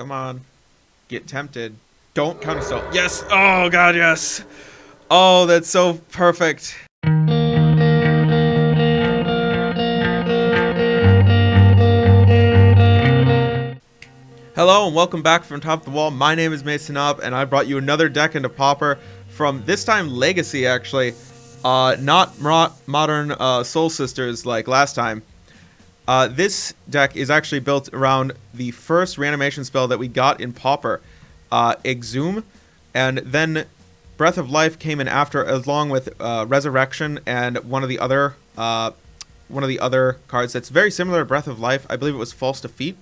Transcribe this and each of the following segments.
come on. Get tempted. Don't counterspell. Yes! Oh, God, yes! Oh, that's so perfect. Hello and welcome back from Top of the Wall. My name is Mason Up, and I brought you another deck into Pauper from, this time, Legacy, actually. Not modern Soul Sisters like last time. This deck is actually built around the first reanimation spell that we got in Pauper, Exhume, and then Breath of Life came in after, along with Resurrection and one of the other cards that's very similar to Breath of Life. I believe it was False Defeat.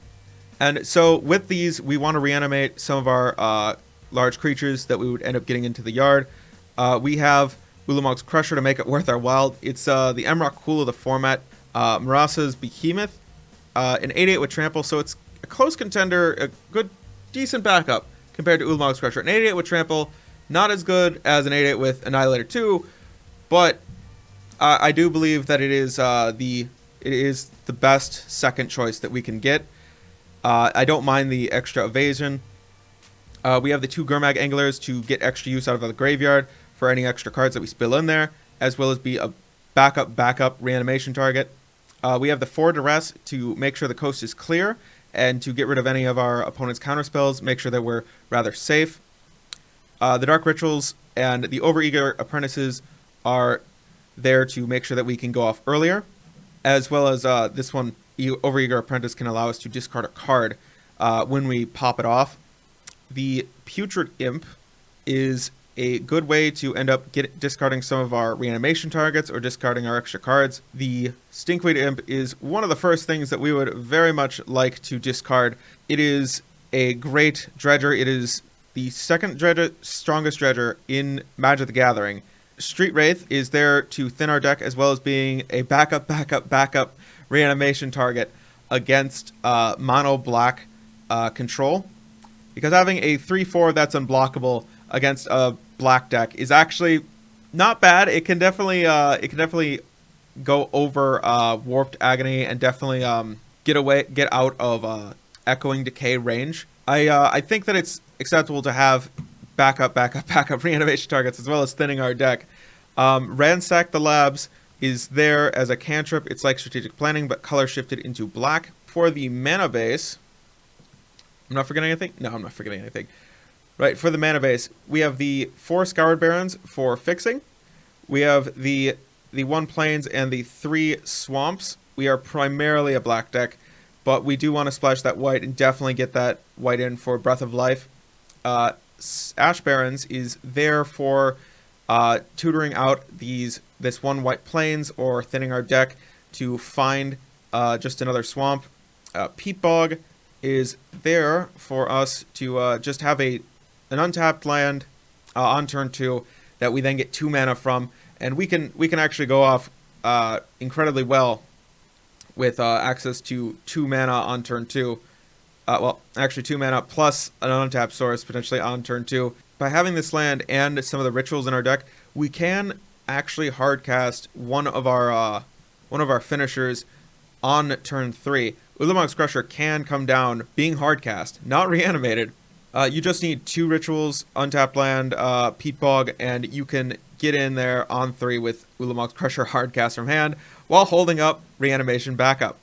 And so with these, we want to reanimate some of our large creatures that we would end up getting into the yard. We have Ulamog's Crusher to make it worth our while. It's the Emrock Cool of the format. Murasa's Behemoth, an 8/8 with Trample, so it's a close contender, a good, decent backup compared to Ulamog's Crusher. An 8/8 with Trample, not as good as an 8/8 with Annihilator 2, but I do believe that it is the best second choice that we can get. I don't mind the extra evasion. We have the 2 Gurmag Anglers to get extra use out of the graveyard for any extra cards that we spill in there, as well as be a backup reanimation target. We have the 4 Duress to make sure the coast is clear and to get rid of any of our opponent's counterspells, make sure that we're rather safe. The Dark Rituals and the Overeager Apprentices are there to make sure that we can go off earlier, as well as this one, Overeager Apprentice can allow us to discard a card when we pop it off. The Putrid Imp is a good way to end up discarding some of our reanimation targets or discarding our extra cards. The Stinkweed Imp is one of the first things that we would very much like to discard. It is a great dredger. It is the second strongest dredger in Magic the Gathering. Street Wraith is there to thin our deck, as well as being a backup reanimation target against mono black control, because having a 3/4 that's unblockable against a black deck is actually not bad. It can definitely go over Warped Agony and definitely get out of Echoing Decay range. I think that it's acceptable to have backup reanimation targets, as well as thinning our deck. Ransack the Labs is there as a cantrip. It's like Strategic Planning, but color shifted into black. For the mana base, I'm not forgetting anything? No, I'm not forgetting anything. Right, for the mana base, we have the 4 Scoured Barrens for fixing. We have the 1 Plains and the 3 Swamps. We are primarily a black deck, but we do want to splash that white and definitely get that white in for Breath of Life. Ash Barrens is there for tutoring out this 1 White Plains or thinning our deck to find just another swamp. Peat Bog is there for us to just have an untapped land on turn 2 that we then get 2 mana from, and we can actually go off incredibly well with access to 2 mana on turn 2. Well, actually 2 mana plus an untapped source potentially on turn 2. By having this land and some of the rituals in our deck, we can actually hardcast one of our finishers on turn 3. Ulamog's Crusher can come down being hardcast, not reanimated. You just need 2 rituals, untapped land, Peat Bog, and you can get in there on 3 with Ulamog's Crusher hardcast from hand while holding up reanimation backup.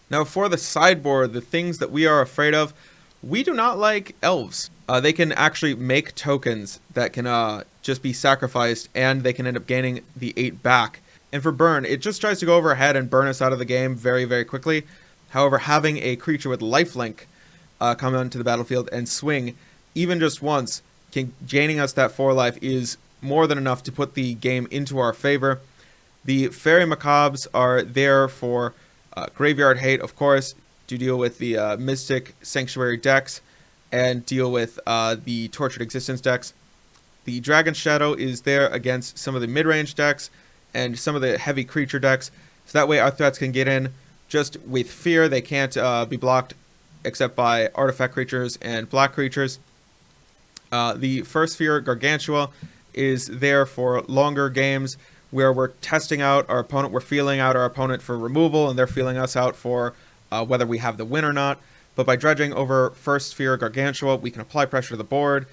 Now for the sideboard, the things that we are afraid of, we do not like elves. They can actually make tokens that can just be sacrificed, and they can end up gaining the 8 back. And for burn, it just tries to go overhead and burn us out of the game very, very quickly. However, having a creature with lifelink come onto the battlefield and swing, even just once, gaining us that 4 life is more than enough to put the game into our favor. The Fairy Macabres are there for Graveyard Hate, of course, to deal with the Mystic Sanctuary decks and deal with the Tortured Existence decks. The Dragon Shadow is there against some of the mid-range decks and some of the heavy creature decks, so that way our threats can get in just with fear. They can't be blocked except by artifact creatures and black creatures. The First Fear Gargantua is there for longer games where we're testing out our opponent, we're feeling out our opponent for removal, and they're feeling us out for whether we have the win or not. But by dredging over first Sphere Gargantua, we can apply pressure to the board,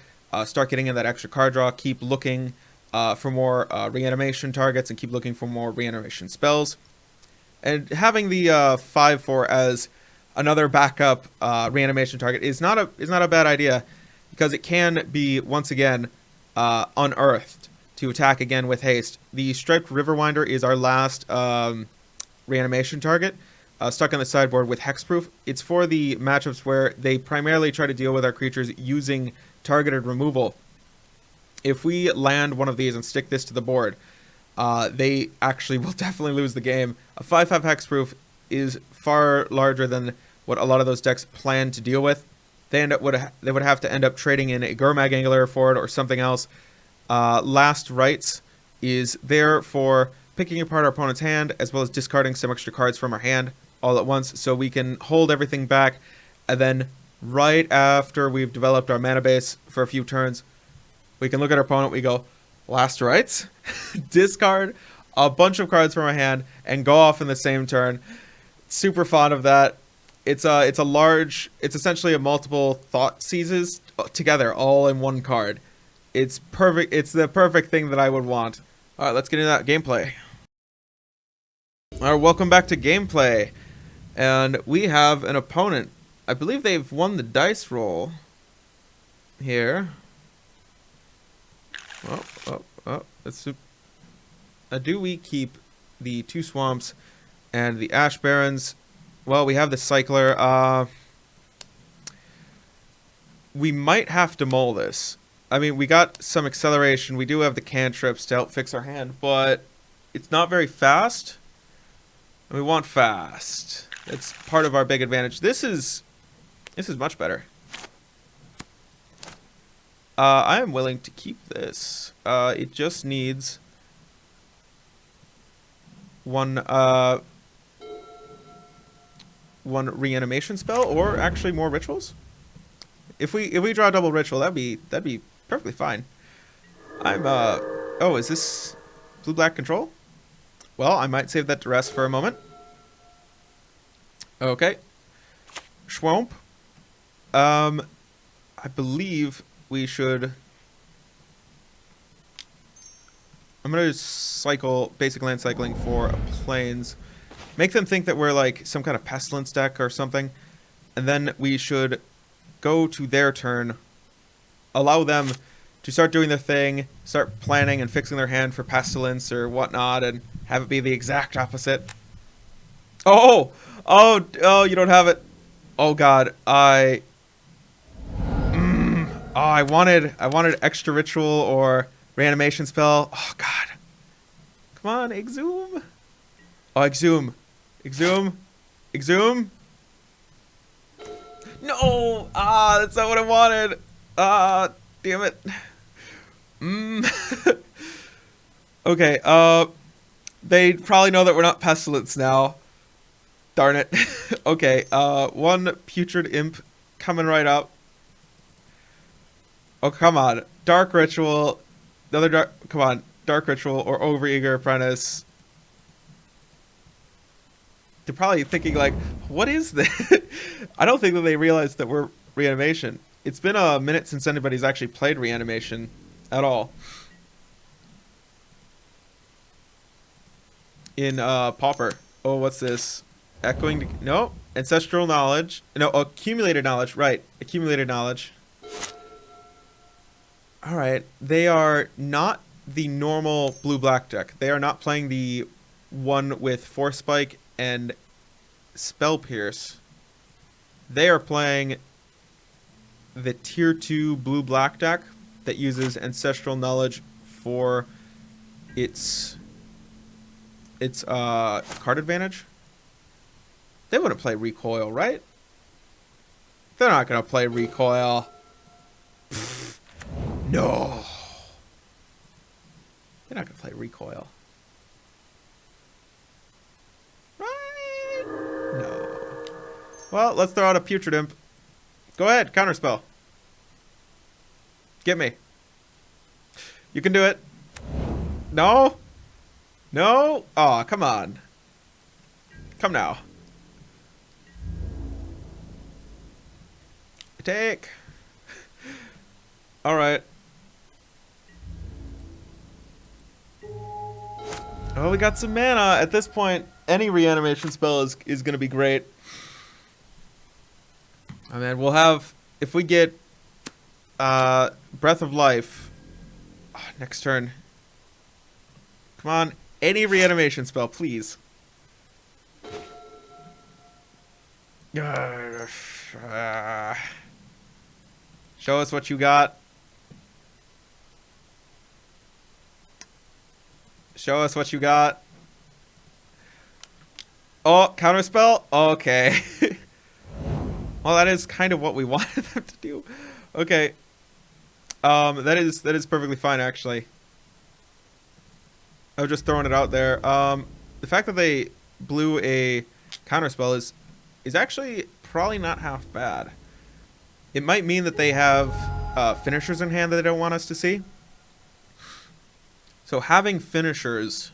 start getting in that extra card draw, keep looking for more reanimation targets, and keep looking for more reanimation spells. And having the 5/4 as another backup reanimation target is not a bad idea, because it can be once again unearthed to attack again with haste. The Striped Riverwinder is our last reanimation target, stuck on the sideboard with hexproof. It's for the matchups where they primarily try to deal with our creatures using targeted removal. If we land one of these and stick this to the board, they actually will definitely lose the game. A 5/5 hexproof is far larger than what a lot of those decks plan to deal with. They would have to end up trading in a Gurmag Angler for it or something else. Last Rites is there for picking apart our opponent's hand, as well as discarding some extra cards from our hand all at once, so we can hold everything back, and then right after we've developed our mana base for a few turns, we can look at our opponent, we go, Last Rites, discard a bunch of cards from our hand, and go off in the same turn. Super fond of that. It's essentially a multiple thought seizes together, all in one card. It's perfect. It's the perfect thing that I would want. All right, let's get into that gameplay. All right, welcome back to gameplay. And we have an opponent. I believe they've won the dice roll here. Let's do we keep the 2 swamps and the Ash Barrens? Well, we have the Cycler. We might have to mull this. I mean, we got some acceleration. We do have the cantrips to help fix our hand, but it's not very fast. And we want fast. It's part of our big advantage. This is much better. I am willing to keep this. It just needs one reanimation spell, or actually more rituals. If we draw a double ritual, that'd be perfectly fine. Oh, is this blue-black control? Well, I might save that to rest for a moment. Okay. Schwomp. I believe we should... I'm going to cycle basic land cycling for a plains. Make them think that we're like some kind of pestilence deck or something. And then we should go to their turn. Allow them to start doing their thing. Start planning and fixing their hand for pestilence or whatnot. And have it be the exact opposite. Oh, you don't have it. Oh God, I wanted extra ritual or reanimation spell. Oh God, come on, exhume. Oh, exhume. No, that's not what I wanted. Damn it. Okay, they probably know that we're not pestilence now. Darn it. Okay, one putrid imp coming right up. Oh, come on. Dark ritual. Another dark. Come on. Dark ritual or overeager apprentice. They're probably thinking like, what is this? I don't think that they realize that we're reanimation. It's been a minute since anybody's actually played reanimation at all. In Pauper. Oh, what's this? Echoing. No. Ancestral knowledge. No, accumulated knowledge. Right. Accumulated knowledge. Alright. They are not the normal blue-black deck. They are not playing the one with Force Spike and Spell Pierce. They are playing the tier 2 blue-black deck that uses Ancestral Knowledge for its card advantage. They wouldn't play Recoil, right? They're not going to play Recoil. Pfft, no. They're not going to play Recoil. Right? No. Well, let's throw out a Putrid Imp. Go ahead, counterspell. Get me. You can do it. No? No? Aw, come on. Come now. Take. All right. Oh, we got some mana. At this point, any reanimation spell is going to be great. I mean, we'll have, if we get Breath of Life next turn. Come on, any reanimation spell, please. Show us what you got. Show us what you got. Oh, counterspell? Okay. Well, that is kind of what we wanted them to do. Okay. That is perfectly fine, actually. I was just throwing it out there. The fact that they blew a counterspell is actually probably not half bad. It might mean that they have finishers in hand that they don't want us to see. So having finishers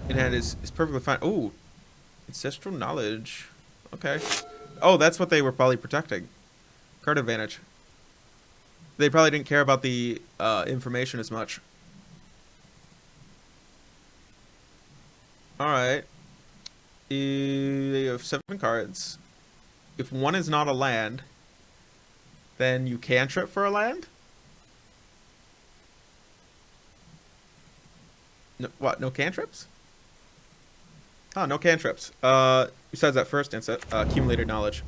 in hand is perfectly fine. Oh, Ancestral Knowledge. Okay. Oh, that's what they were probably protecting. Card advantage. They probably didn't care about the information as much. Alright. You have 7 cards. If one is not a land, then you cantrip for a land? No, what? No cantrips? Oh, no cantrips. Besides that first instant, accumulated knowledge.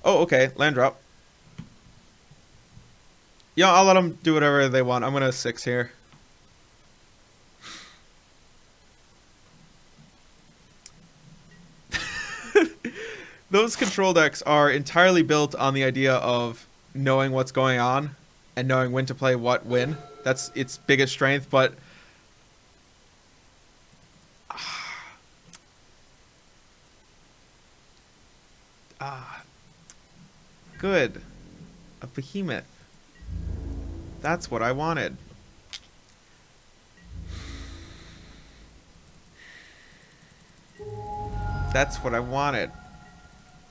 Oh, okay. Land drop. Yeah, I'll let them do whatever they want. I'm gonna 6 here. Those control decks are entirely built on the idea of knowing what's going on and knowing when to play what when. That's its biggest strength, but good. A behemoth. That's what I wanted. That's what I wanted.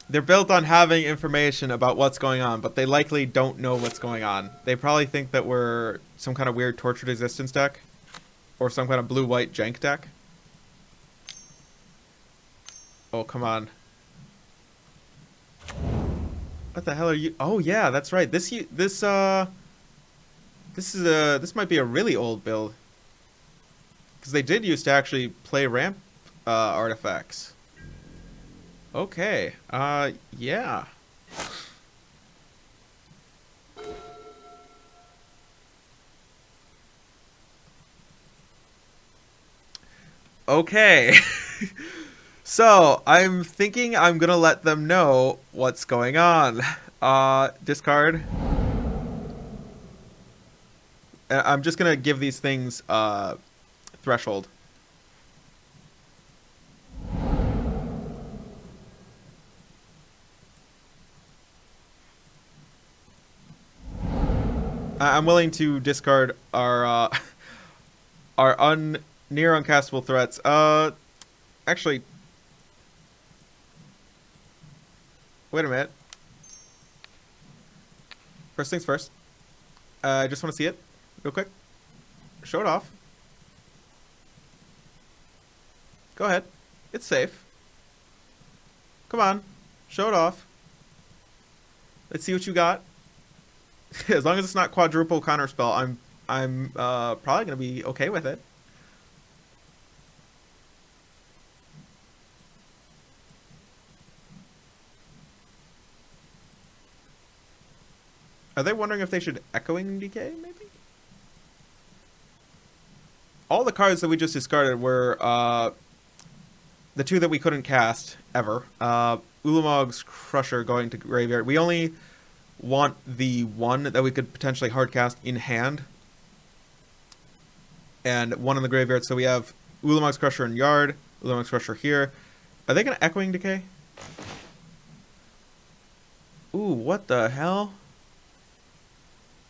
They're built on having information about what's going on, but they likely don't know what's going on. They probably think that we're some kind of weird Tortured Existence deck. Or some kind of blue-white jank deck. Oh, come on. What the hell are you? Oh, yeah, that's right. This might be a really old build. Because they did used to actually play ramp artifacts. Okay. Yeah. Okay. So, I'm thinking I'm gonna let them know what's going on. Discard. I'm just gonna give these things threshold. I'm willing to discard our near uncastable threats. Actually, wait a minute. First things first. I just want to see it real quick. Show it off. Go ahead. It's safe. Come on. Show it off. Let's see what you got. As long as it's not quadruple counterspell, I'm probably gonna be okay with it. Are they wondering if they should Echoing Decay, maybe? All the cards that we just discarded were the 2 that we couldn't cast ever. Ulamog's Crusher going to graveyard. We only want the 1 that we could potentially hardcast in hand. And 1 in the graveyard. So we have Ulamog's Crusher in yard, Ulamog's Crusher here. Are they going to Echoing Decay? Ooh, what the hell?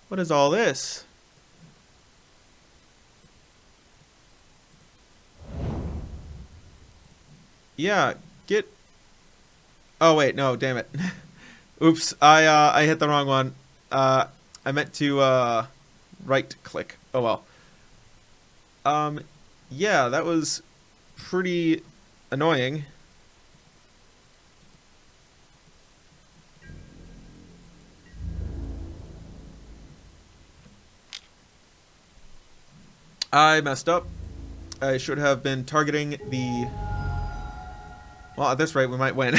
What is all this? Yeah, get... Oh, wait, no, damn it. Oops, I hit the wrong one. I meant to right click. Oh well. Um, yeah, that was pretty annoying. I messed up. I should have been targeting the... Well, at this rate, we might win.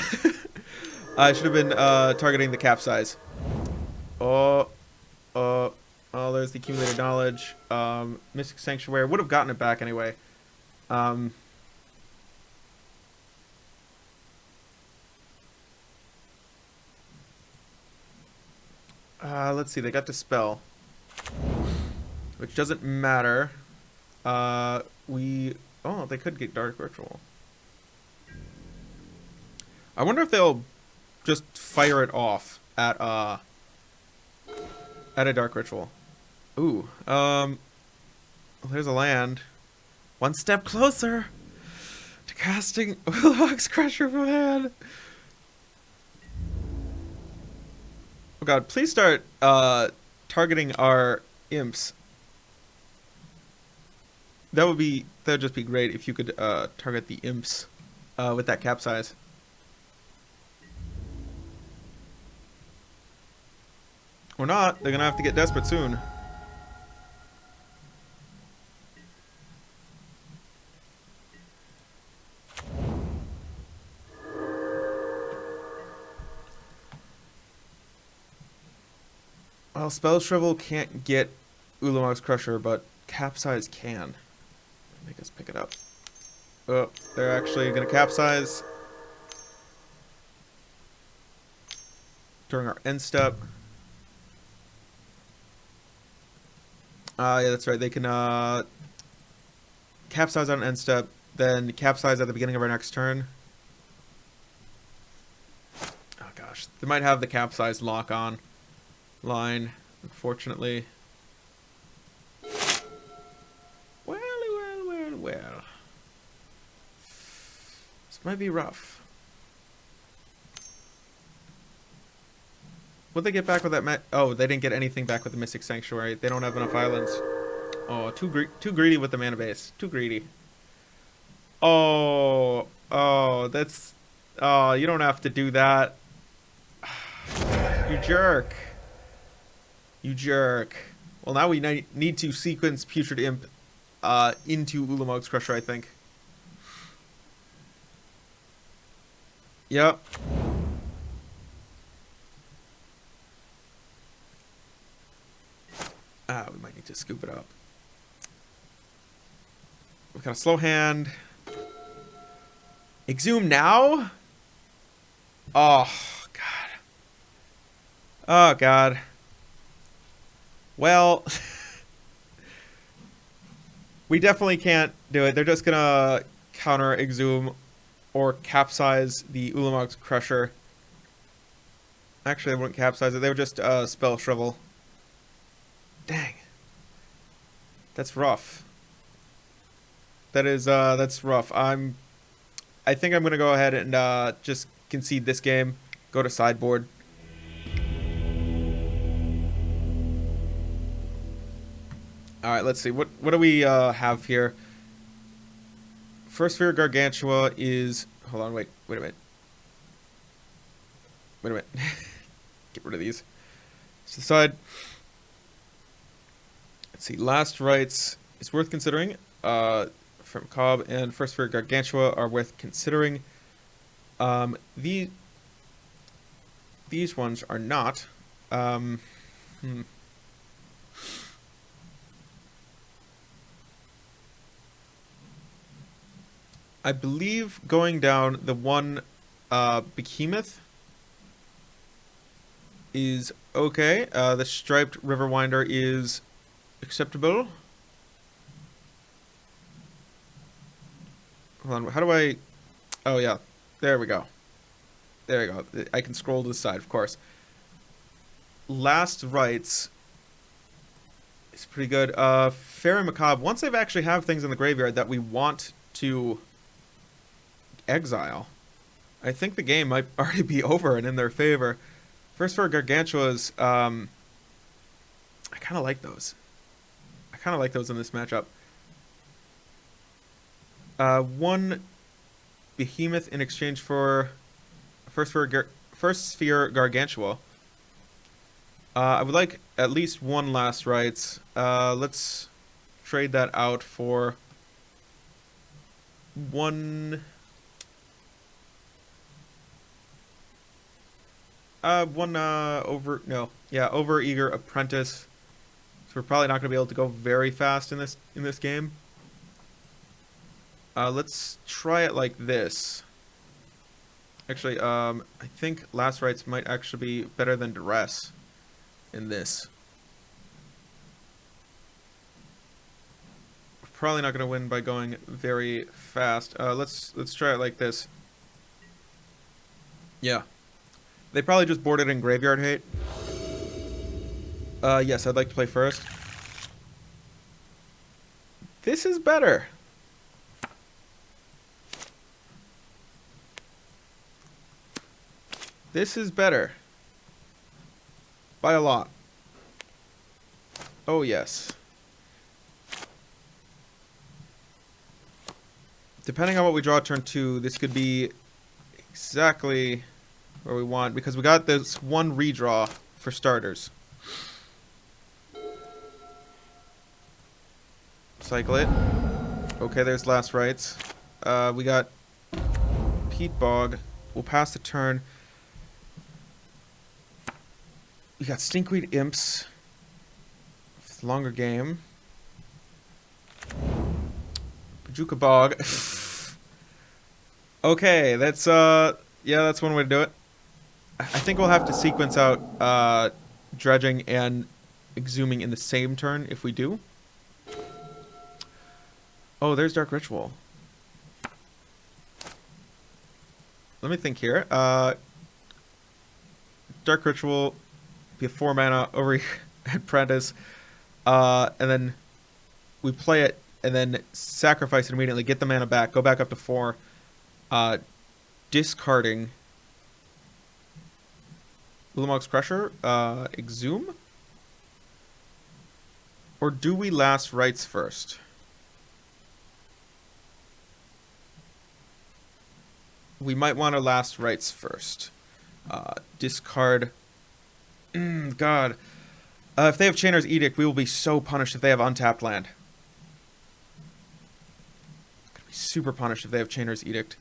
I should have been targeting the capsize. Oh, oh, oh, there's the accumulated knowledge. Mystic Sanctuary. Would have gotten it back anyway. Let's see. They got Dispel, which doesn't matter. Oh, they could get Dark Ritual. I wonder if they'll just fire it off at a Dark Ritual. Ooh, there's a land. One step closer to casting Orzhov Crusher from hand. Oh god, please start targeting our imps. That'd just be great if you could target the imps with that capsize. Or not, they're gonna have to get desperate soon. Well, Spell Shrivel can't get Ulamog's Crusher, but Capsize can. Make us pick it up. Oh, they're actually gonna capsize during our end step. Yeah, that's right. They can capsize on an end step, then capsize at the beginning of our next turn. Oh gosh, they might have the capsize lock on line, unfortunately. Well. This might be rough. What'd they get back with that? Oh, they didn't get anything back with the Mystic Sanctuary. They don't have enough islands. Oh, too greedy with the mana base. Too greedy. Oh, that's... Oh, you don't have to do that. You jerk. You jerk. Well, now we need to sequence Putrid Imp into Ulamog's Crusher, I think. Yep. We might need to scoop it up. We've got a slow hand. Exhume now? Oh, God. Oh, God. Well, we definitely can't do it. They're just gonna counter Exhume or capsize the Ulamog's Crusher. Actually, they wouldn't capsize it. They would just Spell Shrivel. Dang. That's rough. That's rough. I think I'm gonna go ahead and just concede this game. Go to sideboard. All right, let's see. What do we have here? First Sphere Gargantua is... Hold on, wait a minute. Wait a minute. Get rid of these. Let's decide. Let's see. Last Rites is worth considering. From Cobb and First Sphere Gargantua are worth considering. These ones are not. I believe going down the one Behemoth is okay. The Striped Riverwinder is acceptable. Hold on, how do I... Oh, yeah. There we go. There we go. I can scroll to the side, of course. Last Rites is pretty good. Fairy Macabre, once they've actually have things in the graveyard that we want to exile, I think the game might already be over and in their favor. First for Gargantuas, I kind of like those. I kind of like those in this matchup. One Behemoth in exchange for first sphere Gargantua. I would like at least one Last Rites. Let's trade that out for one. Over eager apprentice. So we're probably not going to be able to go very fast in this game. Let's try it like this. Actually, I think Last Rites might actually be better than Duress in this. We're probably not going to win by going very fast. Let's try it like this. Yeah. They probably just boarded in Graveyard Hate. Yes, I'd like to play first. This is better. This is better. By a lot. Oh, yes. Depending on what we draw turn 2, this could be exactly where we want, because we got this one redraw for starters. Cycle it. Okay, there's Last Rites. We got Peat Bog. We'll pass the turn. We got Stinkweed Imps. Longer game. Pajuka Bog. Okay, that's yeah, that's one way to do it. I think we'll have to sequence out Dredging and Exhuming in the same turn if we do. Oh, there's Dark Ritual. Let me think here. Dark Ritual, be a 4 mana over Apprentice, and then we play it and then sacrifice it immediately, get the mana back, go back up to 4, discarding Ulamog's Crusher, Exhume? Or do we Last Rites first? We might want to Last Rites first. Discard. God. If they have Chainer's Edict, we will be so punished if they have untapped land. Gonna be super punished if they have Chainer's Edict.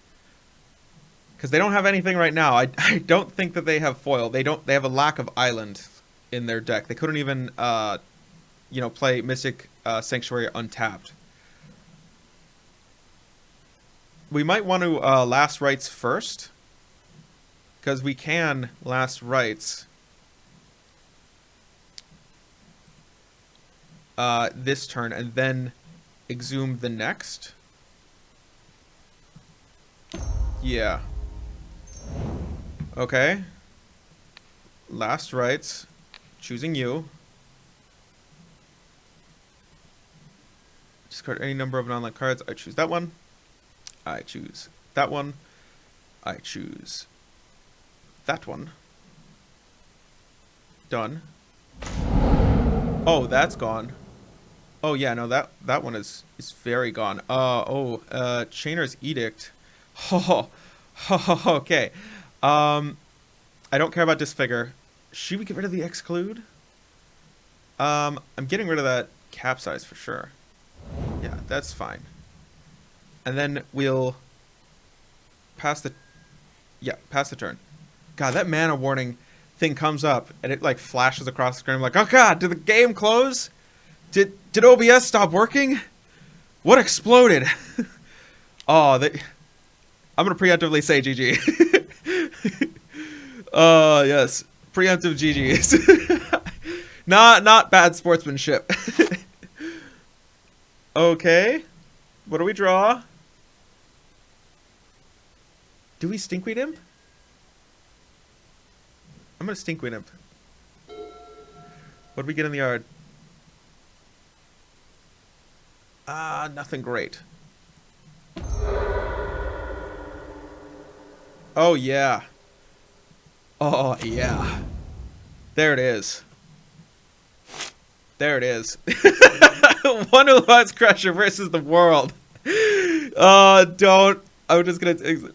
Because they don't have anything right now. I don't think that they have foil. They have a lack of island in their deck. They couldn't even play Mystic Sanctuary untapped. We might want to Last Rites first, because we can Last Rites this turn and then Exhume the next. Yeah. Okay. Last Rites. Choosing you. Discard any number of non-land cards. I choose that one. I choose that one. I choose that one. Done. Oh, that's gone. Oh yeah, no, that one is very gone. Chainer's Edict. Oh, okay. I don't care about Disfigure. Should we get rid of the Exclude? I'm getting rid of that Capsize for sure. Yeah, that's fine. And then we'll pass the turn. God, that mana warning thing comes up and it like flashes across the screen. I'm like, oh god, did the game close? Did OBS stop working? What exploded? I'm gonna preemptively say GG. Yes, preemptive GGs. Not bad sportsmanship. Okay, what do we draw? Do we Stinkweed Imp? I'm gonna Stinkweed Imp. What do we get in the yard? Nothing great. Oh yeah. Oh yeah. There it is. There it is. One who loves Crusher versus the world. Don't. I'm just gonna.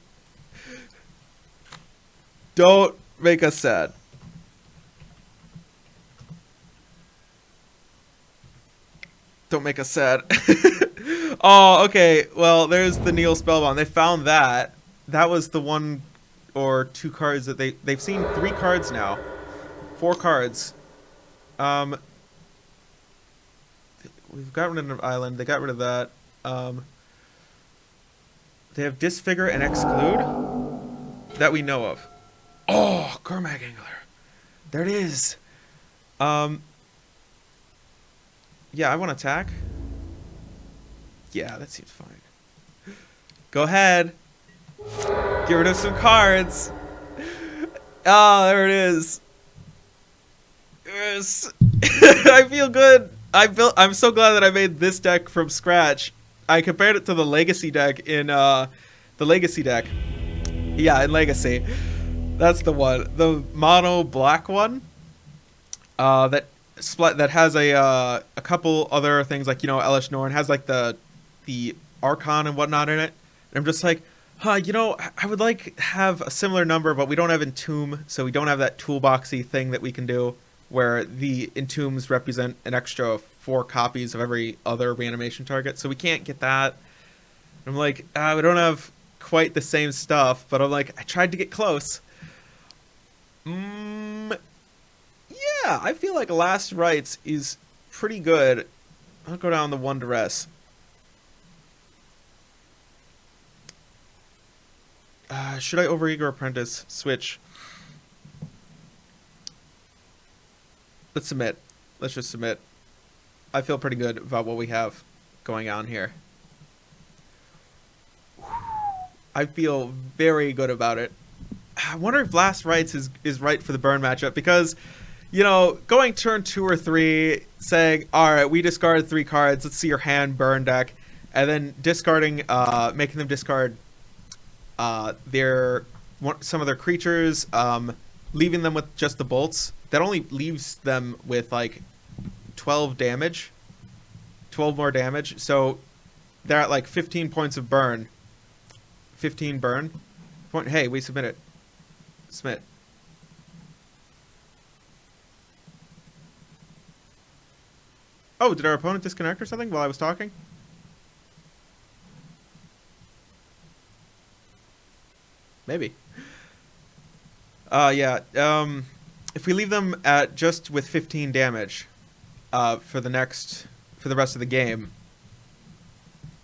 Don't make us sad. Don't make us sad. Oh, okay. Well, there's the Neil Spellbound. They found that. That was the one or two cards that they've seen 3 cards now. 4 cards. We've got rid of Island. They got rid of that. They have Disfigure and Exclude that we know of. Oh, Cormac Angler. There it is. Yeah, I want to attack. Yeah, that seems fine. Go ahead. Get rid of some cards. Ah, there it is. Yes. I feel good. I'm so glad that I made this deck from scratch. I compared it to the Legacy deck in the Legacy deck. Yeah, in Legacy. That's the one. The mono black one. That has a couple other things like, you know, Elish Norn has like the Archon and whatnot in it. And I'm just like, you know, I would like have a similar number, but we don't have Entomb, so we don't have that toolboxy thing that we can do where the Entombs represent an extra 4 copies of every other reanimation target, so we can't get that. I'm like, we don't have quite the same stuff, but I'm like, I tried to get close. Yeah, I feel like Last Rites is pretty good. I'll go down the 1 Duress. Should I Overeager Apprentice? Switch. Let's submit. Let's just submit. I feel pretty good about what we have going on here. I feel very good about it. I wonder if Last Rites is right for the burn matchup because, you know, going turn 2 or 3, saying, all right, we discarded 3 cards. Let's see your hand burn deck. And then discarding, making them discard some of their creatures, leaving them with just the bolts. That only leaves them with like 12 damage. 12 more damage. So they're at like 15 points of burn. 15 burn. Hey, we submit it. Submit. Oh, did our opponent disconnect or something while I was talking? Maybe. Yeah. If we leave them at just with 15 damage, for the rest of the game,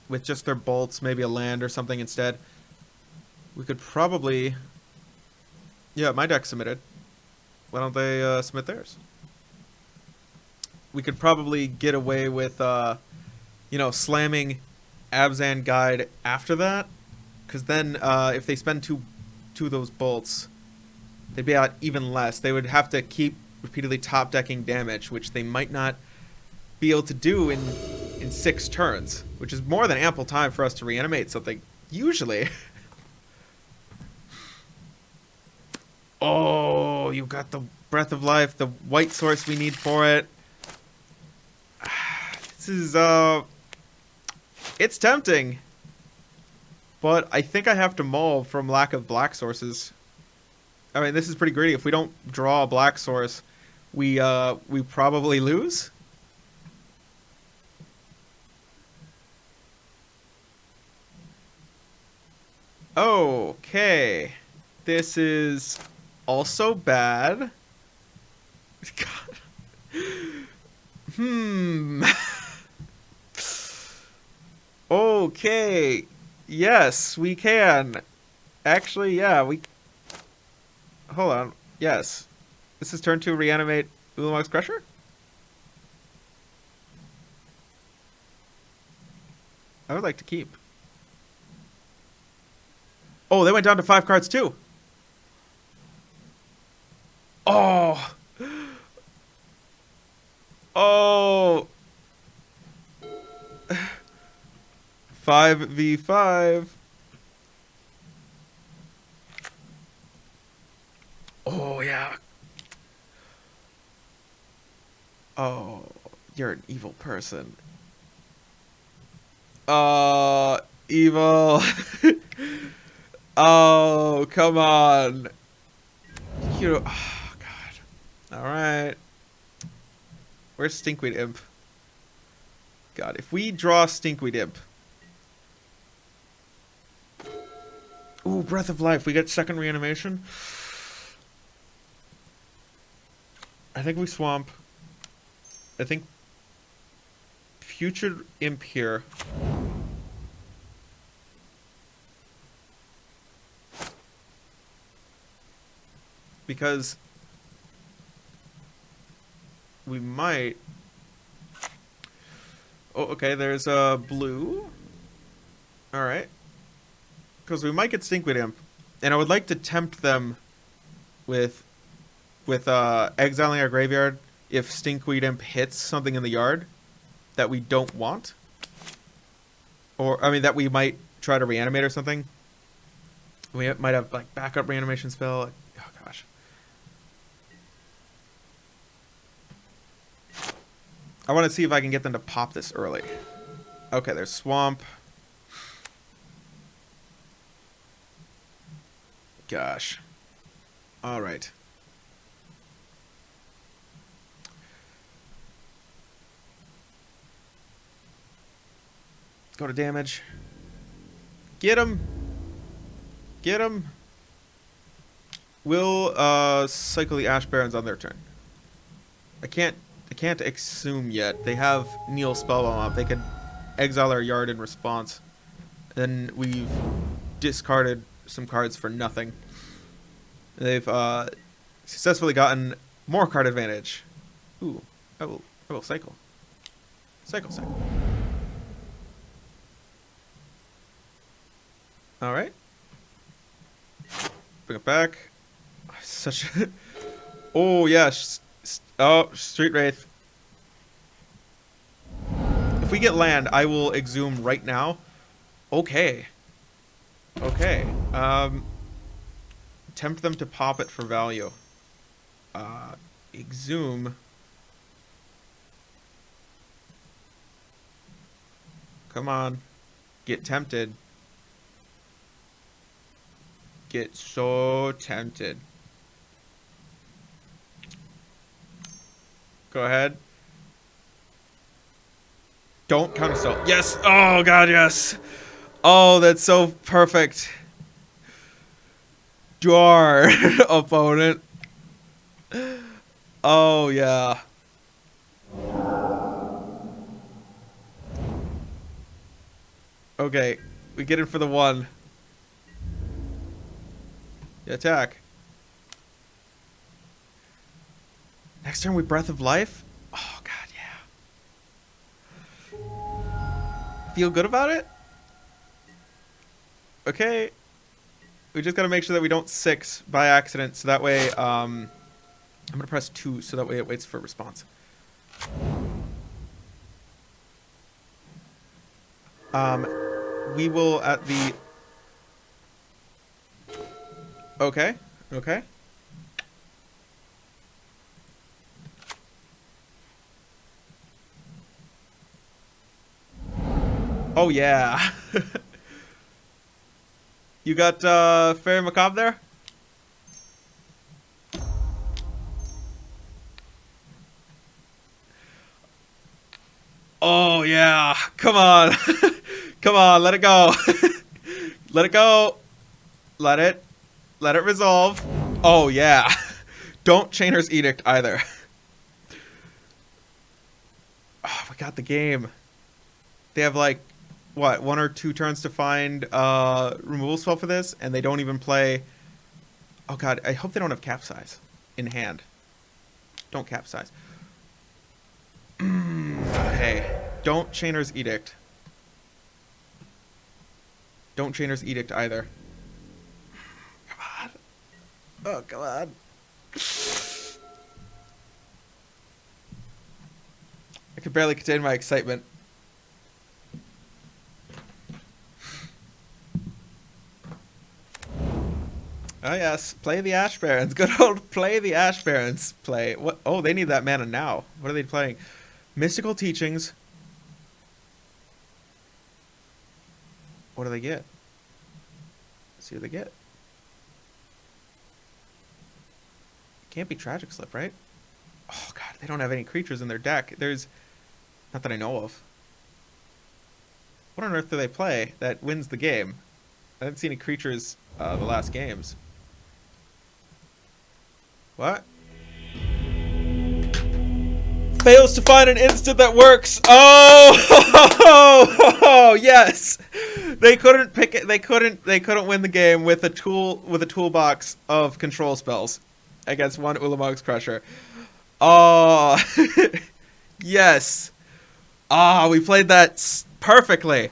with just their bolts, maybe a land or something instead, we could probably. Yeah, my deck submitted. Why don't they submit theirs? We could probably get away with, you know, slamming Abzan Guide after that, because then if they spend two of those bolts, they'd be out even less. They would have to keep repeatedly top decking damage, which they might not be able to do in 6 turns, which is more than ample time for us to reanimate something, usually. Oh, you got the Breath of Life, the white source we need for it. This is, it's tempting. But I think I have to mull from lack of black sources. I mean, this is pretty greedy. If we don't draw a black source, we probably lose. Okay. This is also bad. God. Okay. Yes, we can. Actually, yeah, we... Hold on. Yes. This is turn 2, reanimate Ulamog's Crusher? I would like to keep. Oh, they went down to 5 cards too. Oh. Oh. 5v5. Oh, yeah. Oh, you're an evil person. Evil. Oh, come on. You. Oh, God. All right. Where's Stinkweed Imp? God, if we draw Stinkweed Imp. Ooh, Breath of Life. We get second reanimation. I think we swamp. I think Future Imp here. Because we might... Oh, okay, there's a blue. Alright. Because we might get Stinkweed Imp. And I would like to tempt them with exiling our graveyard if Stinkweed Imp hits something in the yard that we don't want. Or, I mean, that we might try to reanimate or something. We might have, like, backup reanimation spell. Oh, gosh. I want to see if I can get them to pop this early. Okay, there's Swamp. Gosh. All right. Go to damage. Get him. Get him. We'll cycle the Ash Barons on their turn. I can't exhume yet. They have Neil Spellbomb up. They could exile our yard in response. Then we've discarded some cards for nothing. They've successfully gotten more card advantage. Ooh, I will cycle. Cycle. All right. Bring it back. Such a... Oh, yeah. Oh, Street Wraith. If we get land, I will exhume right now. Okay. Okay. Tempt them to pop it for value. Exhume. Come on. Get tempted. Get so tempted. Go ahead. Don't counterspell. Yes! Oh, God, yes! Oh, that's so perfect. Door, opponent. Oh, yeah. Okay, we get in for the one. Attack. Next turn we Breath of Life? Oh, God, yeah. Feel good about it? Okay. We just gotta make sure that we don't 6 by accident, so that way, I'm gonna press 2, so that way it waits for response. We will at the... Okay. Oh, yeah. You got Fairy Macabre there? Oh, yeah. Come on. Come on, let it go. Let it go. Let it resolve. Oh, yeah. Don't Chainer's Edict either. Oh, we got the game. They have, like, what, 1 or 2 turns to find removal spell for this, and they don't even play... Oh, God, I hope they don't have Capsize in hand. Don't Capsize. Okay. Don't Chainer's Edict. Don't Chainer's Edict either. Come on. Oh, come on. I could barely contain my excitement. Oh yes, play the Ash Barons. Good old play the Ash Barons. Play what? Oh, they need that mana now. What are they playing? Mystical Teachings. What do they get? Let's see what they get. Can't be Tragic Slip, right? Oh god, they don't have any creatures in their deck. There's not that I know of. What on earth do they play that wins the game? I haven't seen any creatures the last games. What? Fails to find an instant that works. Oh, yes. They couldn't pick it. They couldn't win the game with a toolbox of control spells against one Ulamog's Crusher. Oh, yes. We played that perfectly.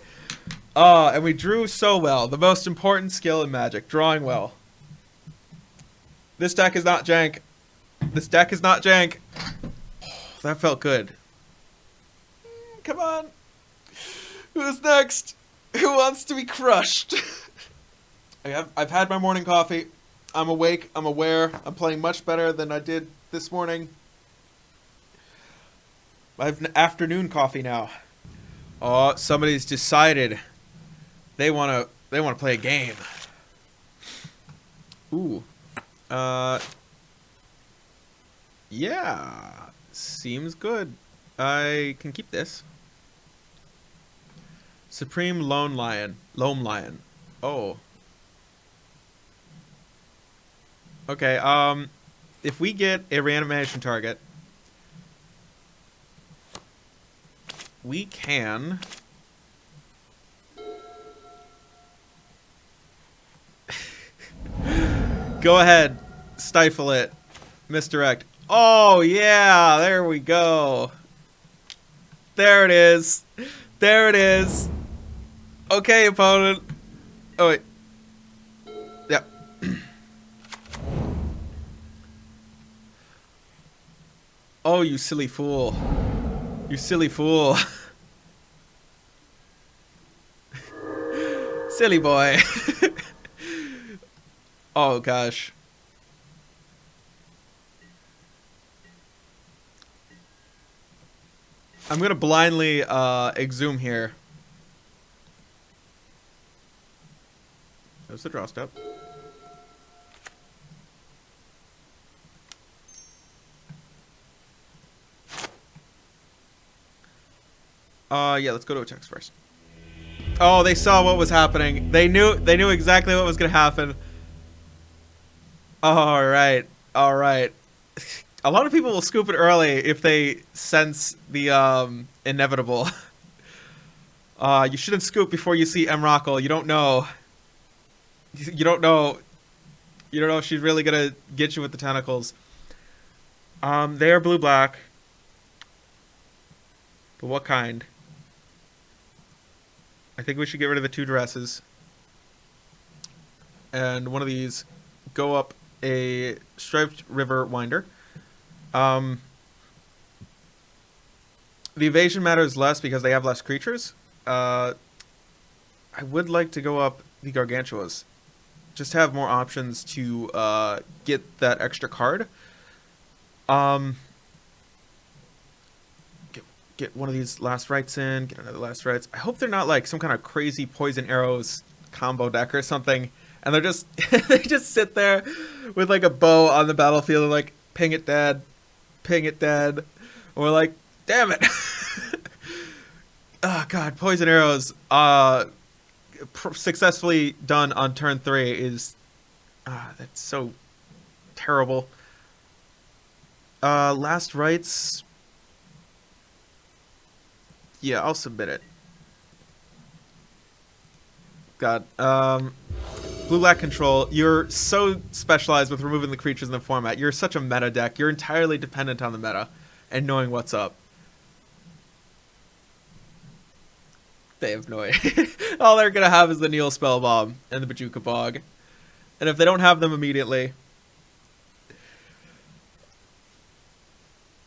And we drew so well. The most important skill in Magic, drawing well. This deck is not jank. This deck is not jank. Oh, that felt good. Come on. Who's next? Who wants to be crushed? I've had my morning coffee. I'm awake. I'm aware. I'm playing much better than I did this morning. I have an afternoon coffee now. Oh, somebody's decided they want to play a game. Ooh. Yeah. Seems good. I can keep this. Supreme Lone Lion. Oh. Okay, if we get a reanimation target, we can go ahead, stifle it, misdirect. Oh yeah, there we go. There it is. There it is. Okay, opponent. Oh wait. Yep. Oh, you silly fool. You silly fool. Silly boy. Oh gosh. I'm gonna blindly exhume here. There's the draw step. Yeah, let's go to attacks first. Oh, they saw what was happening. They knew exactly what was gonna happen. All right. A lot of people will scoop it early if they sense the inevitable. You shouldn't scoop before you see Emrakul. You don't know. You don't know if she's really gonna get you with the tentacles. They are blue-black. But what kind? I think we should get rid of the 2 dresses. And one of these go up a Striped River Winder. The evasion matters less because they have less creatures. I would like to go up the Gargantuas. Just to have more options to get that extra card. Get one of these last rites in, get another last rites. I hope they're not like some kind of crazy poison arrows combo deck or something. And they're just they just sit there with like a bow on the battlefield and like ping it dead. And we're like, damn it. Oh god, poison arrows successfully done on turn 3 is that's so terrible. Last rites. Yeah, I'll submit it. God. Blue-black control. You're so specialized with removing the creatures in the format. You're such a meta deck. You're entirely dependent on the meta and knowing what's up. They have no idea. All they're going to have is the Neil Spellbomb and the Bajuka Bog. And if they don't have them immediately...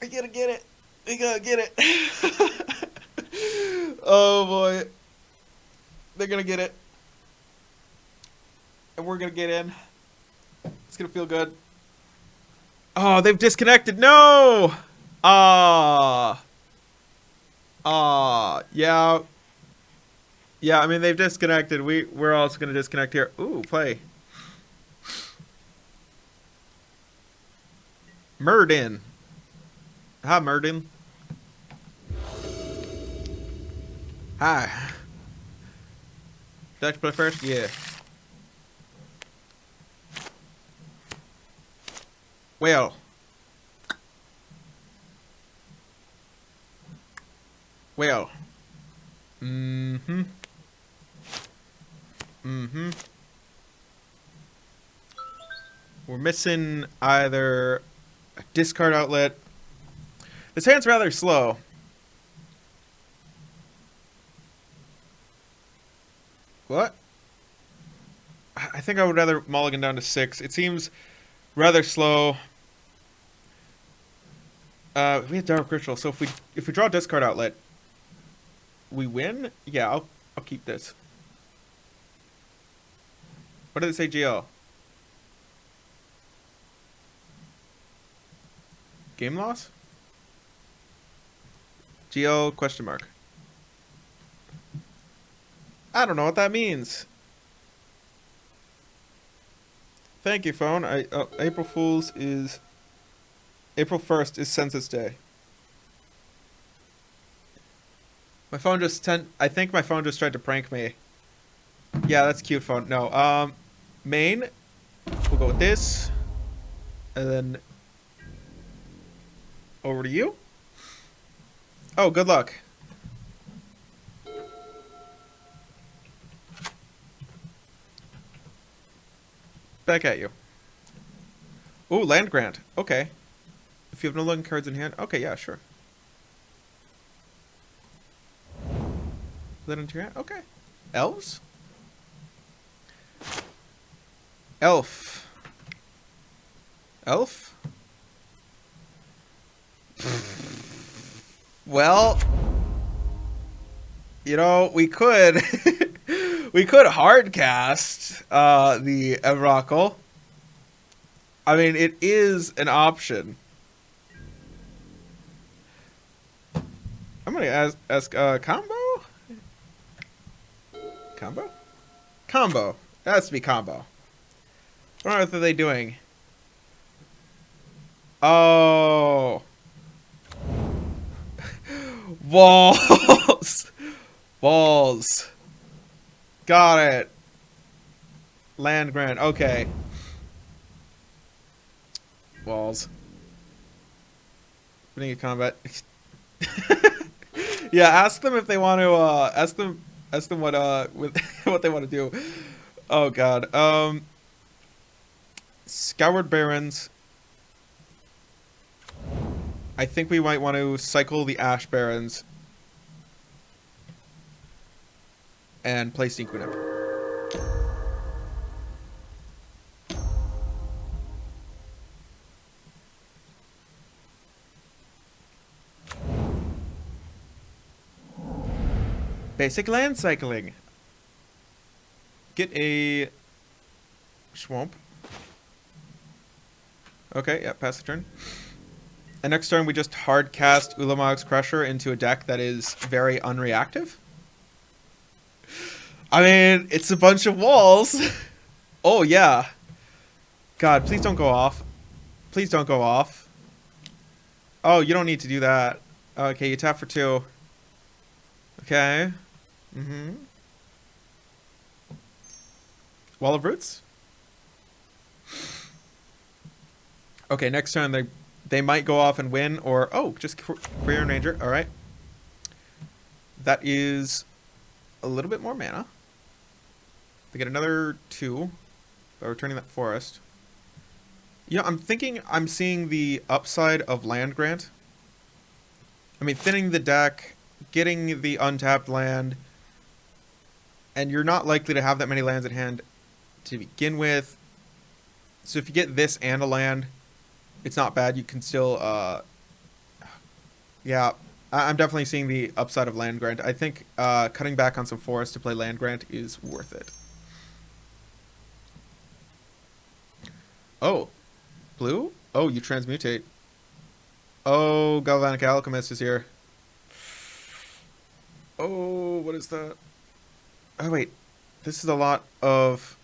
We gotta get it. We gotta get it. Oh boy. They're gonna get it. And we're gonna get in. gonna feel good. Oh, they've disconnected. No. Yeah. Yeah, I mean they've disconnected. We're also gonna disconnect here. Ooh, play. Murden. Hi, Murden. Hi. Did I play first? Yeah. Well. Well. Mm-hmm. Mm-hmm. We're missing either a discard outlet. This hand's rather slow. What? I think I would rather mulligan down to 6. It seems rather slow. We have Dark Ritual, so if we draw a discard outlet, we win? Yeah, I'll keep this. What did it say, GL? Game loss? GL question mark. I don't know what that means. Thank you, phone. April 1st is Census Day. My phone just I think my phone just tried to prank me. Yeah, that's cute, phone. No, main. We'll go with this. And then over to you. Oh, good luck. Back at you. Ooh, land grant. Okay. If you have no land cards in hand. Okay, yeah, sure. Put that into your hand. Okay. Elves? Elf. Elf? Well, you know, we could we could hard cast the Evracle. I mean, it is an option. I'm gonna ask combo? Combo? Combo. That has to be combo. What on earth are they doing? Oh. Walls. Walls. Got it. Land grant. Okay. Walls. Winning a combat. Yeah, ask them if they want to ask them what with what they want to do. Oh god. Scoured Barrens. I think we might want to cycle the Ash Barrens and play Sequinip. Basic land cycling. Get a Swamp. Okay, yeah, pass the turn. And next turn we just hard cast Ulamog's Crusher into a deck that is very unreactive. I mean, it's a bunch of walls. Oh yeah. God, please don't go off. Please don't go off. Oh, you don't need to do that. Okay, you tap for 2. Okay. Mm-hmm. Wall of Roots? Okay, next turn they might go off and win, or oh, just Career Ranger. All right. That is a little bit more mana. They get another 2 by returning that forest. You know, I'm thinking I'm seeing the upside of land grant. I mean, thinning the deck, getting the untapped land, and you're not likely to have that many lands at hand to begin with. So if you get this and a land, it's not bad. You can still, yeah, I'm definitely seeing the upside of land grant. I think cutting back on some forest to play land grant is worth it. Oh, blue? Oh, you transmutate. Oh, Galvanic Alchemist is here. Oh, what is that? Oh, wait. This is a lot of...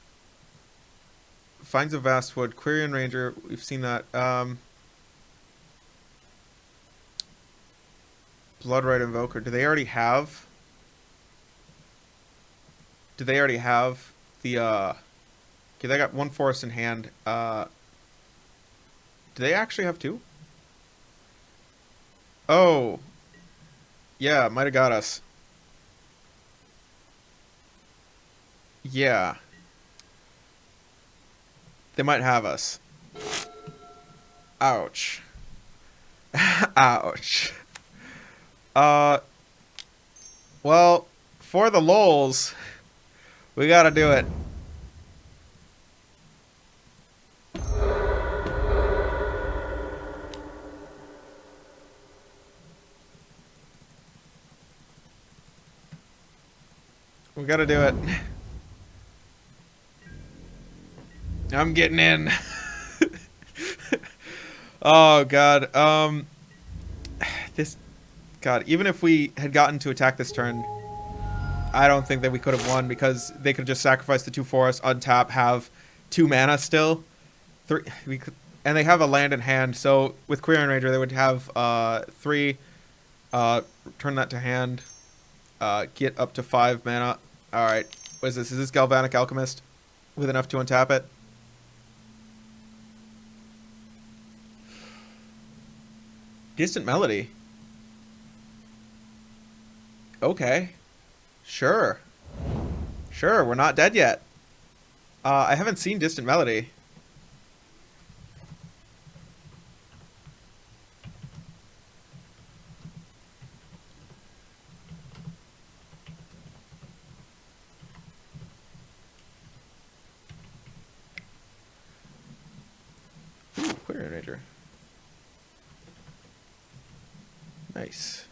Finds of Vastwood, Quirion Ranger. We've seen that. Bloodright Invoker. Do they already have... Do they already have the... Okay, they got one forest in hand. Do they actually have two? Oh. Yeah, might have got us. Yeah. They might have us. Ouch. Ouch. Well, for the lols, we gotta do it. We gotta do it. I'm getting in. Oh god. This God, even if we had gotten to attack this turn, I don't think that we could have won because they could just sacrifice the 2 forests, untap, have 2 mana still. 3 we could, and they have a land in hand, so with Quirion Ranger they would have 3 turn that to hand, get up to 5 mana. All right. What is this? Is this Galvanic Alchemist with enough to untap it? Distant Melody. Okay. Sure. Sure, we're not dead yet. I haven't seen Distant Melody. Ooh, Quirion Ranger. Nice.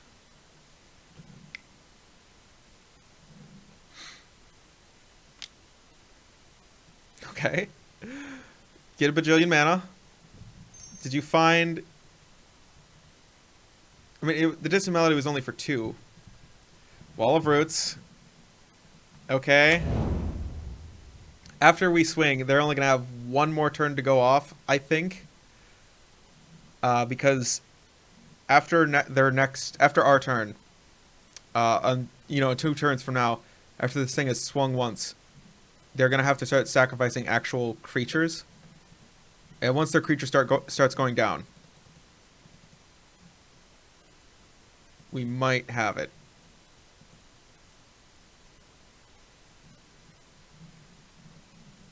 Okay. Get a bajillion mana. Did you find... I mean, the Distant Melody was only for 2. Wall of Roots. Okay. After we swing, they're only going to have 1 more turn to go off, I think. Because after after our turn, you know, 2 turns from now, after this thing has swung once, they're going to have to start sacrificing actual creatures. And once their creature starts going down, we might have it.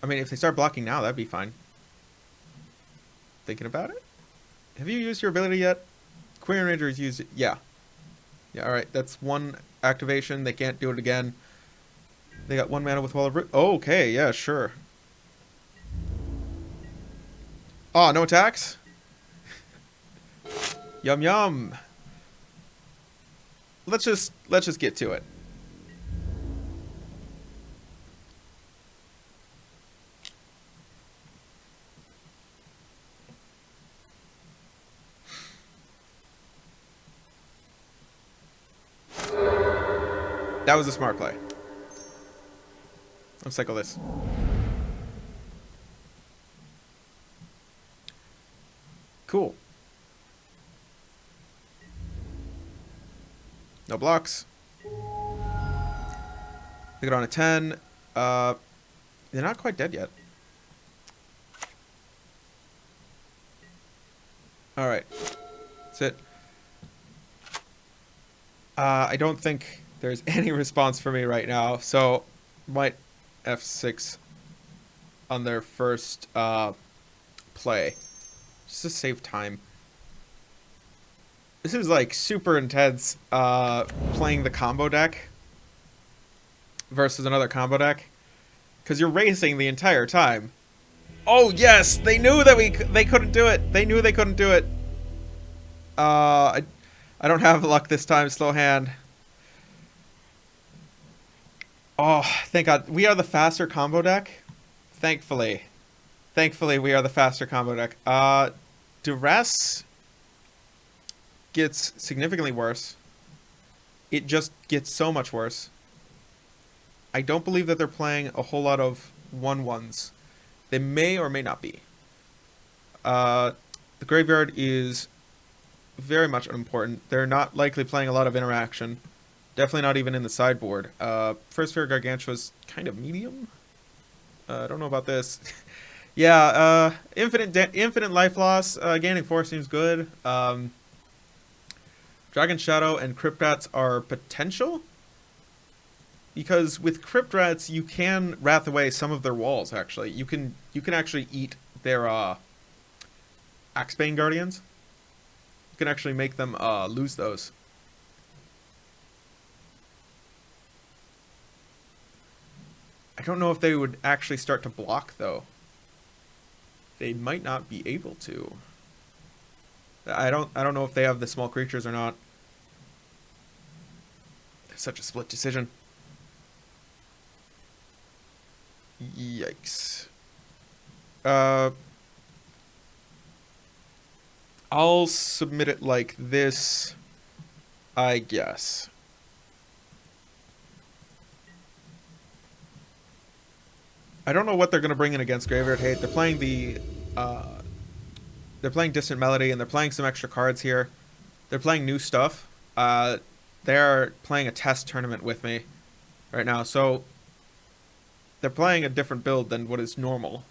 I mean, if they start blocking now, that'd be fine. Thinking about it? Have you used your ability yet? Quirion Ranger has used it. Yeah. Yeah, alright. That's 1 activation. They can't do it again. They got 1 mana with Wall of Root. Oh, okay, yeah, sure. Oh, no attacks? Yum yum. Let's just get to it. That was a smart play. Let's cycle this. Cool. No blocks. They get on a 10. They're not quite dead yet. Alright. That's it. I don't think there's any response for me right now, so might F6 on their first play. Just to save time. This is like super intense playing the combo deck versus another combo deck, because you're racing the entire time. Oh yes, they knew that they couldn't do it. They knew they couldn't do it. I don't have luck this time. Slow hand. Oh, thank God. We are the faster combo deck. Thankfully. Thankfully, we are the faster combo deck. Duress gets significantly worse. It just gets so much worse. I don't believe that they're playing a whole lot of 1/1s. They may or may not be. The graveyard is very much unimportant. They're not likely playing a lot of interaction. Definitely not even in the sideboard. First Sphere Gargantua is kind of medium. I don't know about this. Yeah, infinite life loss. Gaining 4 seems good. Dragon Shadow and Crypt Rats are potential. Because with Crypt Rats, you can wrath away some of their walls, actually. You can actually eat their Axebane Guardians. You can actually make them lose those. I don't know if they would actually start to block, though. They might not be able to. I don't know if they have the small creatures or not. It's such a split decision. Yikes. I'll submit it like this, I guess. I don't know what they're going to bring in against Graveyard Hate. They're playing Distant Melody, and they're playing some extra cards here. They're playing new stuff. They're playing a test tournament with me right now, so they're playing a different build than what is normal.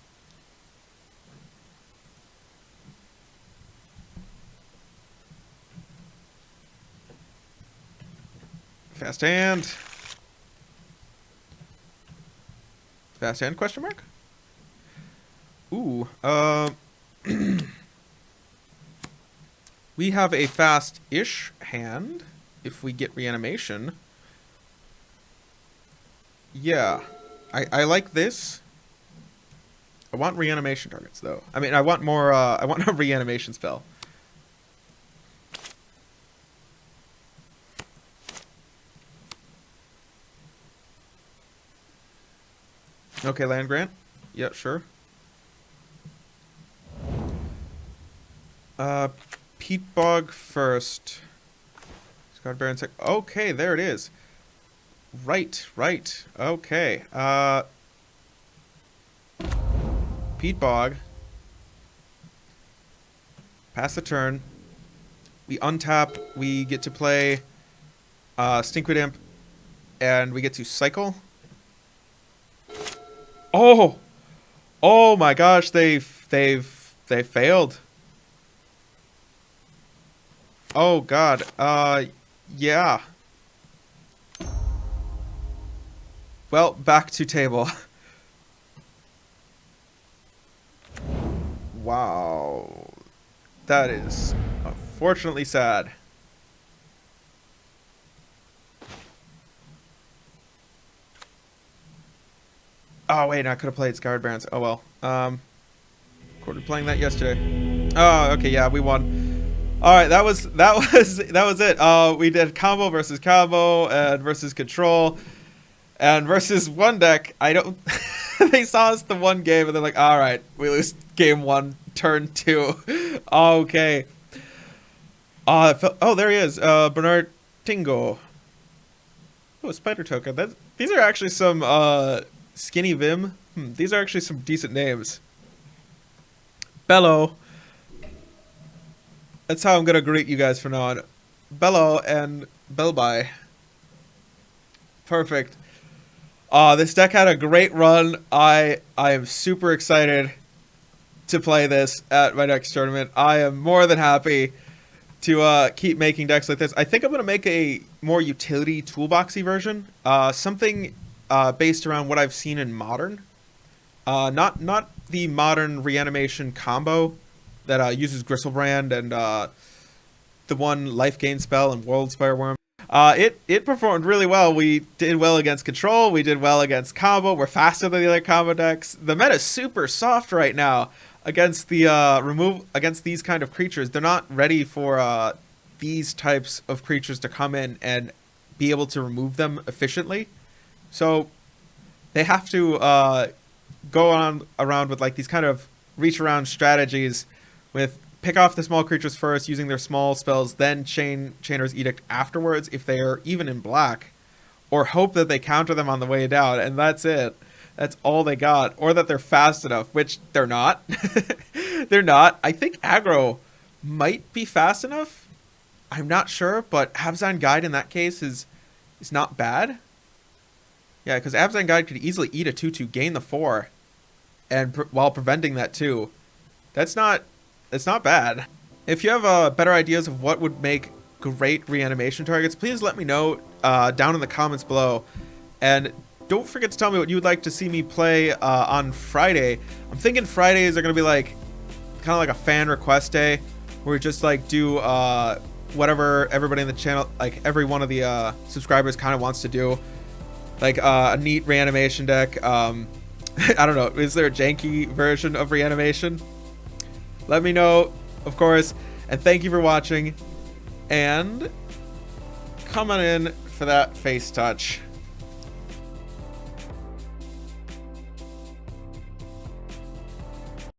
Fast hand. Fast hand, question mark? Ooh, we have a fast-ish hand if we get reanimation. Yeah, I like this. I want reanimation targets, though. I mean, I want more, I want a reanimation spell. Okay, land grant. Yeah, sure. Peat Bog first. Scott Baron sec. Okay, there it is. Right. Okay. Peat Bog. Pass the turn. We untap. We get to play Stinkweed Imp, and we get to cycle. Oh! Oh my gosh, they failed. Oh god. Yeah. Well, back to table. Wow. That is unfortunately sad. Oh wait, I could have played Scoured Barons. Oh well. Recorded playing that yesterday. Oh, okay, yeah, we won. All right, that was it. We did combo versus combo and versus control and versus one deck. I don't. They saw us the one game and they're like, all right, we lose game 1, turn 2. Okay. Oh, there he is. Bernard Tingo. Oh, Spider Token. These are actually some Skinny Vim. These are actually some decent names. Bello. That's how I'm gonna greet you guys from now on. Bello and Belby. Perfect. This deck had a great run. I am super excited to play this at my next tournament. I am more than happy to keep making decks like this. I think I'm gonna make a more utility toolboxy version. Something based around what I've seen in Modern. Not the Modern Reanimation combo that uses Gristlebrand and the one life gain spell and World Spire Worm. It performed really well. We did well against control. We did well against combo. We're faster than the other combo decks. The meta is super soft right now against the against these kind of creatures. They're not ready for these types of creatures to come in and be able to remove them efficiently. So they have to go on around with like these kind of reach around strategies with pick off the small creatures first using their small spells, then Chainer's Edict afterwards if they are even in black, or hope that they counter them on the way down, and that's it. That's all they got. Or that they're fast enough, which they're not. They're not. I think aggro might be fast enough. I'm not sure, but Abzan Guide in that case is not bad. Yeah, because Abzan Guide could easily eat a 2/2, gain the 4, and while preventing that 2. It's not bad. If you have better ideas of what would make great reanimation targets, please let me know down in the comments below. And don't forget to tell me what you would like to see me play on Friday. I'm thinking Fridays are going to be like kind of like a fan request day where we just like do whatever everybody in the channel, like every one of the subscribers kind of wants to do. Like a neat reanimation deck. I don't know. Is there a janky version of reanimation? Let me know, of course. And thank you for watching. And come on in for that face touch.